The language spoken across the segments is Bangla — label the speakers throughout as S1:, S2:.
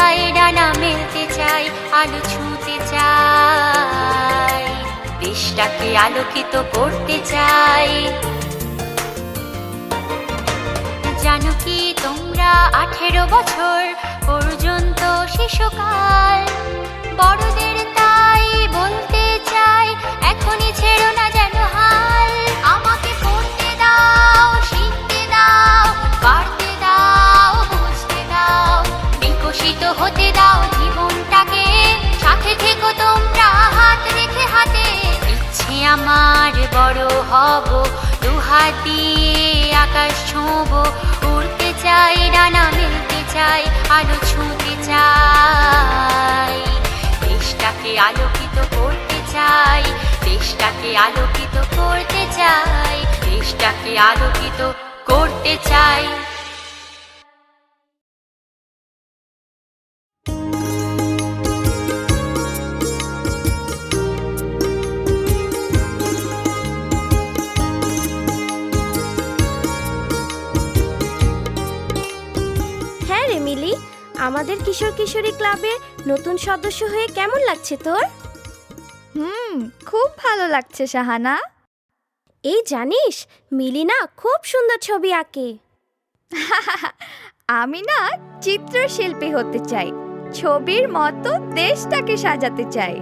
S1: চাই, ডানা মেলতে চাই, আলো ছুঁতে চাই, দেশটাকে আলোকিত করতে চাই। জানো কি তোমরা 18 বছর পর্যন্ত শিশুকাল, বড়দের তাই বলতে চাই, এখনই ছেড়ো না যেন হাল। আমাকে পড়তে দাও, শিখতে দাও, বাড়তে দাও, বুঝতে দাও, বিকশিত হতে দাও জীবনটাকে, সাথে থেকো তোমরা হাত রেখে হাতে। ইচ্ছে আমার বড় হব, দুহাত দিয়ে আকাশ ছোঁবো, উড়তে চাই, ডানা মেলতে চাই, আলো ছুঁতে চাই, দেশটাকে আলোকিত করতে চাই, দেশটাকে আলোকিত করতে চাই, দেশটাকে আলোকিত করতে চাই।
S2: মিলি, আমাদের কিশোর কিশোরী ক্লাবে নতুন সদস্য হয়ে কেমন লাগছে তোর?
S3: খুব ভালো লাগছে শাহানা।
S2: এই জানিস, মিলি না খুব সুন্দর ছবি আঁকে।
S3: আমি না চিত্রশিল্পী হতে চাই, ছবির মতো দেশটাকে সাজাতে চাই।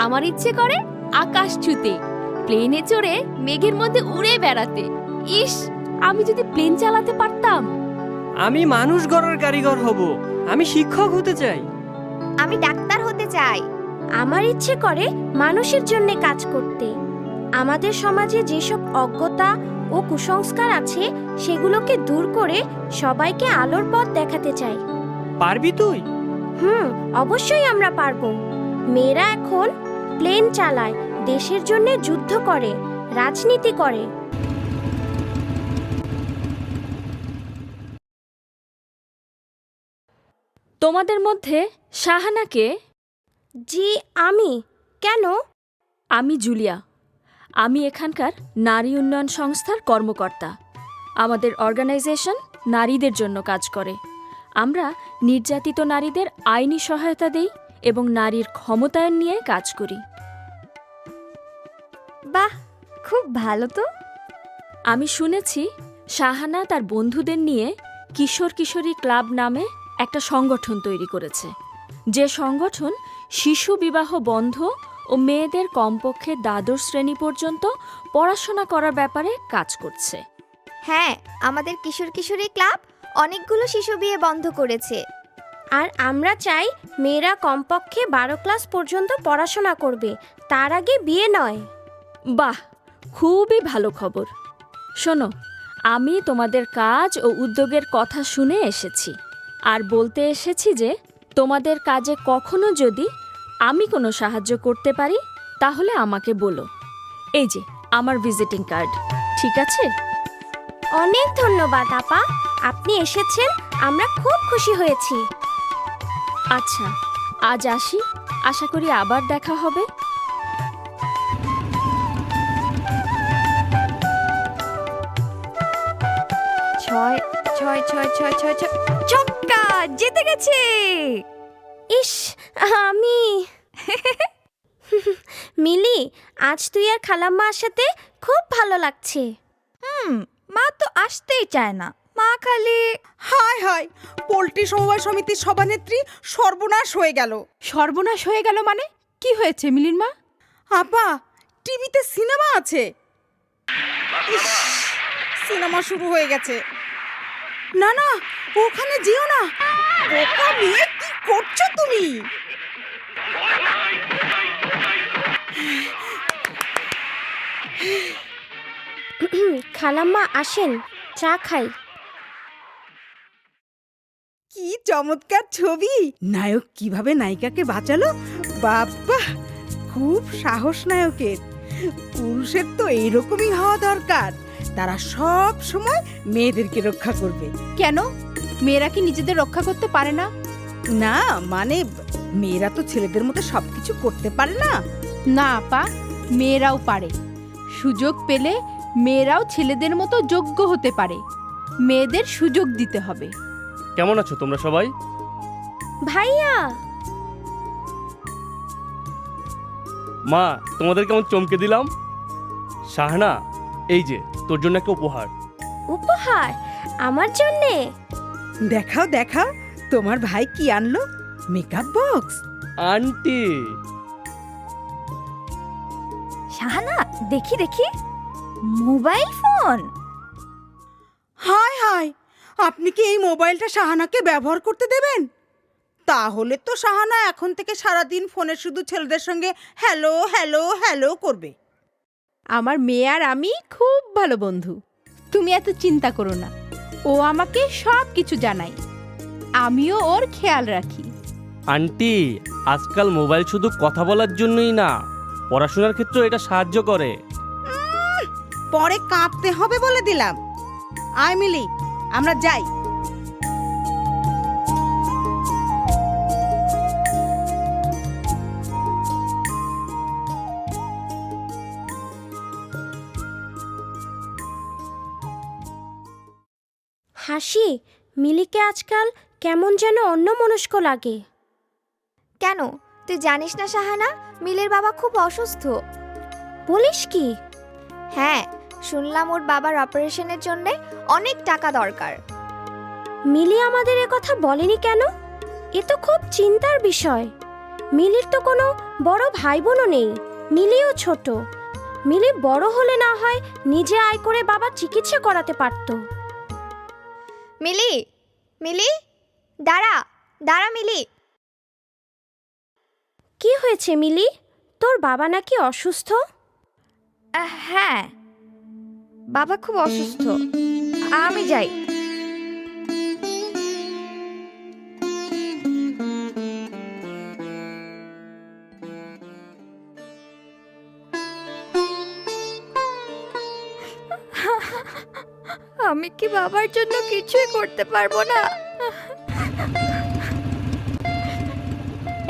S4: আমার ইচ্ছে করে আকাশ ছুঁতে, প্লেনে চড়ে মেঘের মধ্যে উড়ে বেড়াতে। ইস, আমি যদি প্লেন চালাতে পারতাম।
S5: আমি মানুষ গড়ার কারিগর হব, আমি শিক্ষক হতে চাই।
S3: আমি ডাক্তার হতে চাই।
S2: আমার ইচ্ছে করে মানুষের জন্য কাজ করতে। আমাদের সমাজে যেসব অজ্ঞতা ও কুসংস্কার আছে সেগুলোকে দূর করে সবাইকে আলোর পথ দেখাতে চাই।
S5: পারবি তুই?
S2: অবশ্যই আমরা পারবো। মেয়েরা এখন প্লেন চালায়, দেশের জন্য যুদ্ধ করে, রাজনীতি করে।
S4: তোমাদের মধ্যে শাহানাকে?
S2: জি আমি। কেন?
S4: আমি জুলিয়া। আমি এখানকার নারী উন্নয়ন সংস্থার কর্মকর্তা। আমাদের অর্গানাইজেশন নারীদের জন্য কাজ করে। আমরা নির্যাতিত নারীদের আইনি সহায়তা দেই এবং নারীর ক্ষমতায়ন নিয়ে কাজ করি।
S3: বাহ, খুব ভালো তো।
S4: আমি শুনেছি শাহানা তার বন্ধুদের নিয়ে কিশোর কিশোরী ক্লাব নামে একটা সংগঠন তৈরি করেছে, যে সংগঠন শিশু বিবাহ বন্ধ ও মেয়েদের কমপক্ষে দ্বাদশ শ্রেণী পর্যন্ত পড়াশোনা করার ব্যাপারে কাজ করছে।
S3: হ্যাঁ, আমাদের কিশোর কিশোরী ক্লাব অনেকগুলো শিশু বিয়ে বন্ধ করেছে।
S2: আর আমরা চাই মেয়েরা কমপক্ষে 12 ক্লাস পর্যন্ত পড়াশোনা করবে, তার আগে বিয়ে নয়।
S4: বাহ, খুবই ভালো খবর। শোনো, আমি তোমাদের কাজ ও উদ্যোগের কথা শুনে এসেছি, আর বলতে এসেছি যে তোমাদের কাজে কখনো যদি আমি কোনো সাহায্য করতে পারি তাহলে আমাকে বলো। এই যে আমার ভিজিটিং কার্ড, ঠিক আছে?
S2: অনেক ধন্যবাদ আপা, আপনি এসেছেন, আমরা খুব খুশি হয়েছি।
S4: আচ্ছা, আজ আসি, আশা করি আবার দেখা হবে।
S3: ছয় ছয় ছয় ছয় ছয় ছয়, ছক্কা, জিতে গেছে।
S2: ইস, আমি মিলি, আজ তুই আর খালাম্মার সাথে খুব ভালো লাগছে।
S3: মা তো আসতেই চায় না, মা খালি
S6: হায় হায়, পোল্ট্রি সমবায় সমিতির সভানেত্রী সর্বনাশ হয়ে গেল।
S7: সর্বনাশ হয়ে গেল মানে? কি হয়েছে মিলির মা?
S6: আপা, টিভিতে সিনেমা আছে। ইস, সিনেমা শুরু হয়ে গেছে। না না, ওখানে যেও না। বোকা মেয়ে, কি করছো তুমি?
S2: খালাম্মা আসেন, চা খাই।
S6: কি চমৎকার ছবি! নায়ক কিভাবে নায়িকাকে বাঁচালো, বাবা! খুব সাহস নায়কের। পুরুষের তো এইরকমই হওয়া দরকার, তারা সব সময় মেয়েদেরকে রক্ষা করবে।
S7: কেন, মেয়েরা কি নিজেদের রক্ষা করতে পারে না?
S6: না মানে, মেয়েরা তো ছেলেদের মতো সবকিছু করতে পারে না।
S7: না আপা, মেয়েরাও পারে। সুযোগ পেলে মেয়েরাও ছেলেদের মতো যোগ্য হতে পারে। মেয়েদের সুযোগ দিতে হবে।
S8: কেমন আছো তোমরা সবাই?
S2: ভাইয়া,
S8: মা, তোমাদের কেমন চমকে দিলাম। শাহানা, এই যে তোর জন্য একটা উপহার।
S2: উপহার আমার জন্যে?
S6: দেখাও দেখাও, তোমার ভাই কি আনলো? Makeup box?
S8: আন্টি,
S3: শাহানা, দেখি দেখি, মোবাইল ফোন।
S6: হায় হায়, আপনি কি এই মোবাইলটা শাহানাকে ব্যবহার করতে দেবেন? তাহলে তো শাহানা এখন থেকে সারাদিন ফোনে শুধু ছেলেদের সঙ্গে হ্যালো হ্যালো হ্যালো করবে।
S7: আমার মেয়ে আর আমি খুব ভালো বন্ধু, তুমি এত চিন্তা করো না। ও আমাকে সব কিছু জানায়, আমিও ওর খেয়াল রাখি।
S8: আন্টি, আজকাল মোবাইল শুধু কথা বলার জন্যই না, পড়াশোনার ক্ষেত্রেও এটা সাহায্য করে।
S6: পরে কাঁদতে হবে বলে দিলাম। আয় মিলি, আমরা যাই।
S2: হাসি, মিলিকে আজকাল কেমন যেন অন্যমনস্ক লাগে।
S3: কেন, তুই জানিস না শাহানা, মিলের বাবা খুব অসুস্থ।
S2: বলিস কি?
S3: হ্যাঁ, শুনলাম ওর বাবার অপারেশনের জন্য অনেক টাকা দরকার।
S2: মিলি আমাদের এ কথা বলেনি কেন? এ তো খুব চিন্তার বিষয়। মিলির তো কোনো বড় ভাই বোনও নেই, মিলিও ছোট। মিলি বড় হলে না হয় নিজে আয় করে বাবা চিকিৎসা করাতে পারত।
S3: মিলি, মিলি, দাঁড়া দাঁড়া মিলি।
S2: কি হয়েছে মিলি? তোর বাবা নাকি অসুস্থ?
S3: হ্যাঁ, বাবা খুব অসুস্থ, আমি যাই। আমি কি বাবার জন্য কিছুই করতে পারবো না?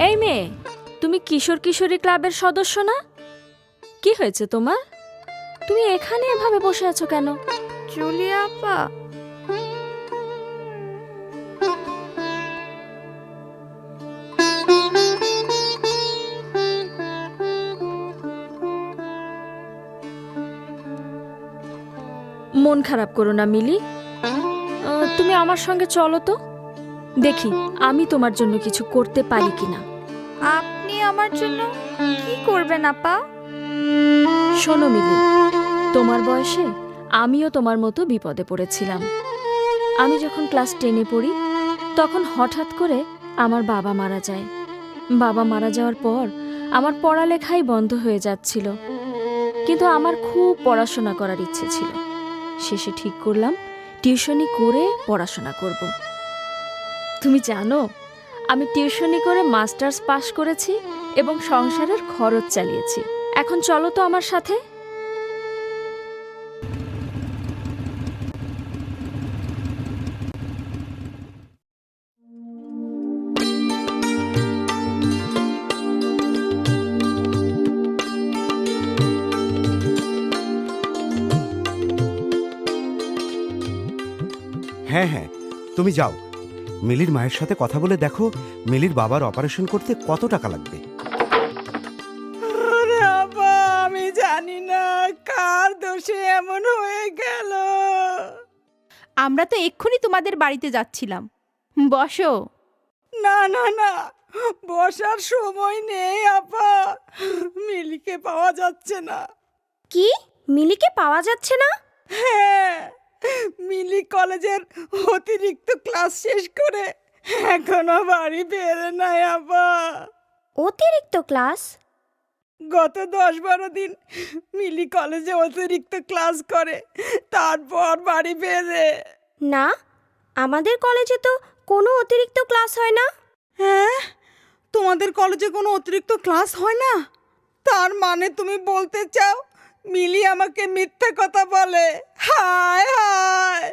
S4: এই মেয়ে, তুমি কিশোর কিশোরী ক্লাবের সদস্য না? কি হয়েছে তোমার? তুমি এখানে এভাবে বসে আছো কেন?
S3: জুলিয়া আপা,
S4: মন খারাপ করো না মিলি, তুমি আমার সঙ্গে চলো তো, দেখি আমি তোমার জন্য কিছু করতে পারি কিনা।
S3: আপনি আমার জন্য কি করবেন আপা?
S4: শোনো মিলি, তোমার বয়সে আমিও তোমার মতো বিপদে পড়েছিলাম। আমি যখন ক্লাস 10-এ পড়ি, তখন হঠাৎ করে আমার বাবা মারা যায়। বাবা মারা যাওয়ার পর আমার পড়ালেখাই বন্ধ হয়ে যাচ্ছিল, কিন্তু আমার খুব পড়াশোনা করার ইচ্ছে ছিল। শেষে ঠিক করলাম টিউশনি করে পড়াশোনা করব। তুমি জানো, আমি টিউশনি করে মাস্টার্স পাশ করেছি এবং সংসারের খরচ চালিয়েছি। এখন চলো তো আমার সাথে।
S9: হ্যাঁ হ্যাঁ, তুমি যাও, মিলির মায়ের সাথে কথা বলে দেখো মিলির বাবার অপারেশন করতে কত টাকা লাগবে।
S6: আরে বাবা, আমি জানি না কার দোষে এমন হয়ে গেল।
S7: আমরা তো এক্ষুনি তোমাদের বাড়িতে যাচ্ছিলাম, বসো।
S6: না না না, বসার সময় নেই আপা, মিলিকে পাওয়া যাচ্ছে না।
S2: কি, মিলিকে পাওয়া যাচ্ছে না?
S6: হ্যাঁ, মিলি কলেজের অতিরিক্ত ক্লাস শেষ করে এখনো বাড়ি ফেরে নাই আপা।
S2: অতিরিক্ত ক্লাস?
S6: গত 10-12 দিন মিলি কলেজে অতিরিক্ত ক্লাস করে, তারপর বাড়ি ফেরে।
S2: না, আমাদের কলেজে তো কোনো অতিরিক্ত ক্লাস হয় না।
S6: হ্যাঁ, তোমাদের কলেজে কোনো অতিরিক্ত ক্লাস হয় না? তার মানে তুমি বলতে চাও মিলি আমাকে মিথ্যা কথা বলে? হায় হায়,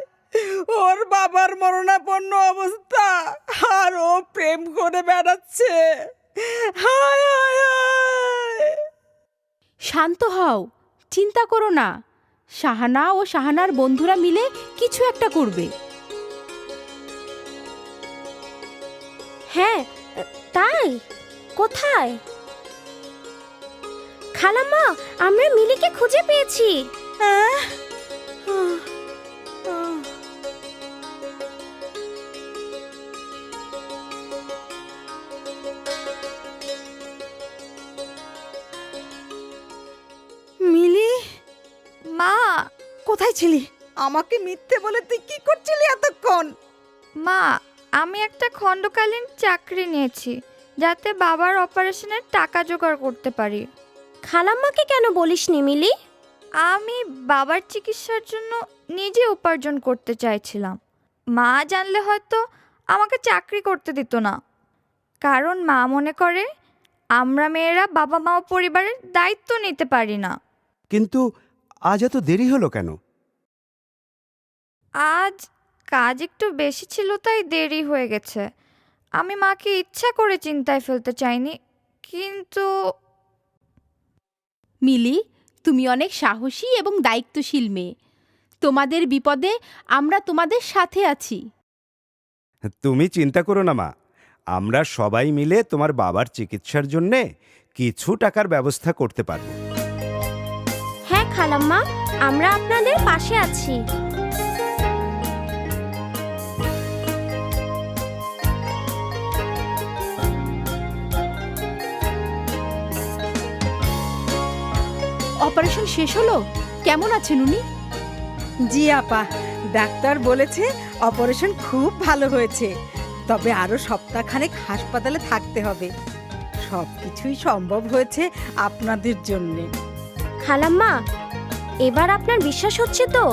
S6: ওর বাবার মরণাপন্ন অবস্থা আর ও প্রেম করে বেড়াচ্ছে। হায় হায় হায়।
S7: শান্ত হও, চিন্তা করো না, শাহানা ও শাহানার বন্ধুরা মিলে কিছু একটা করবে।
S2: হ্যাঁ, তাই? কোথায়? খালাম্মা, আমরা মিলিকে খুঁজে পেয়েছি।
S6: মিলি,
S3: মা,
S6: কোথায় ছিলি? আমাকে মিথ্যে বলে তুই কি করছিলি এতক্ষণ?
S3: মা, আমি একটা খণ্ডকালীন চাকরি নিয়েছি যাতে বাবার অপারেশনের টাকা জোগাড় করতে পারি।
S2: খালাম্মাকে কেন বলিসনি মিলি?
S3: আমি বাবার চিকিৎসার জন্য নিজে উপার্জন করতে চাইছিলাম। মা জানলে হয়তো আমাকে চাকরি করতে দিত না, কারণ মা মনে করে আমরা মেয়েরা বাবা মা ও পরিবারের দায়িত্ব নিতে পারি না।
S9: কিন্তু আজ এত দেরি হলো কেন?
S3: আজ কাজ একটু বেশি ছিল তাই দেরি হয়ে গেছে। আমি মাকে ইচ্ছা করে চিন্তায় ফেলতে চাইনি, কিন্তু
S7: মিলি, তুমি অনেক সাহসী এবং দায়িত্বশীল মেয়ে। তোমাদের বিপদে আমরা তোমাদের সাথে আছি।
S9: তুমি চিন্তা করো না মা, আমরা সবাই মিলে তোমার বাবার চিকিৎসার জন্যে কিছু টাকার ব্যবস্থা করতে পারবো।
S2: হ্যাঁ খালাম্মা, আমরা আপনাদের পাশে আছি।
S7: অপারেশন শেষ হলো? কেমন আছেন উনি?
S6: জি আপা, ডাক্তার বলেছে অপারেশন খুব ভালো হয়েছে, তবে আরো সপ্তাহখানেক হাসপাতালে থাকতে হবে। সব কিছুই সম্ভব হয়েছে আপনাদের জন্যে।
S2: খালাম্মা, এবার আপনার বিশ্বাস হচ্ছে তো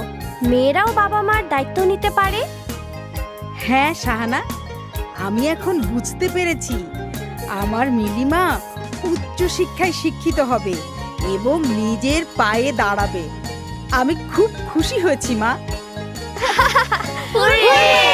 S2: মেয়েরাও বাবা মার দায়িত্ব নিতে পারে?
S6: হ্যাঁ শাহানা, আমি এখন বুঝতে পেরেছি আমার মিলিমা উচ্চ শিক্ষায় শিক্ষিত হবে এবং নিজের পায়ে দাঁড়াবে। আমি খুব খুশি হয়েছি মা।
S2: হুররে!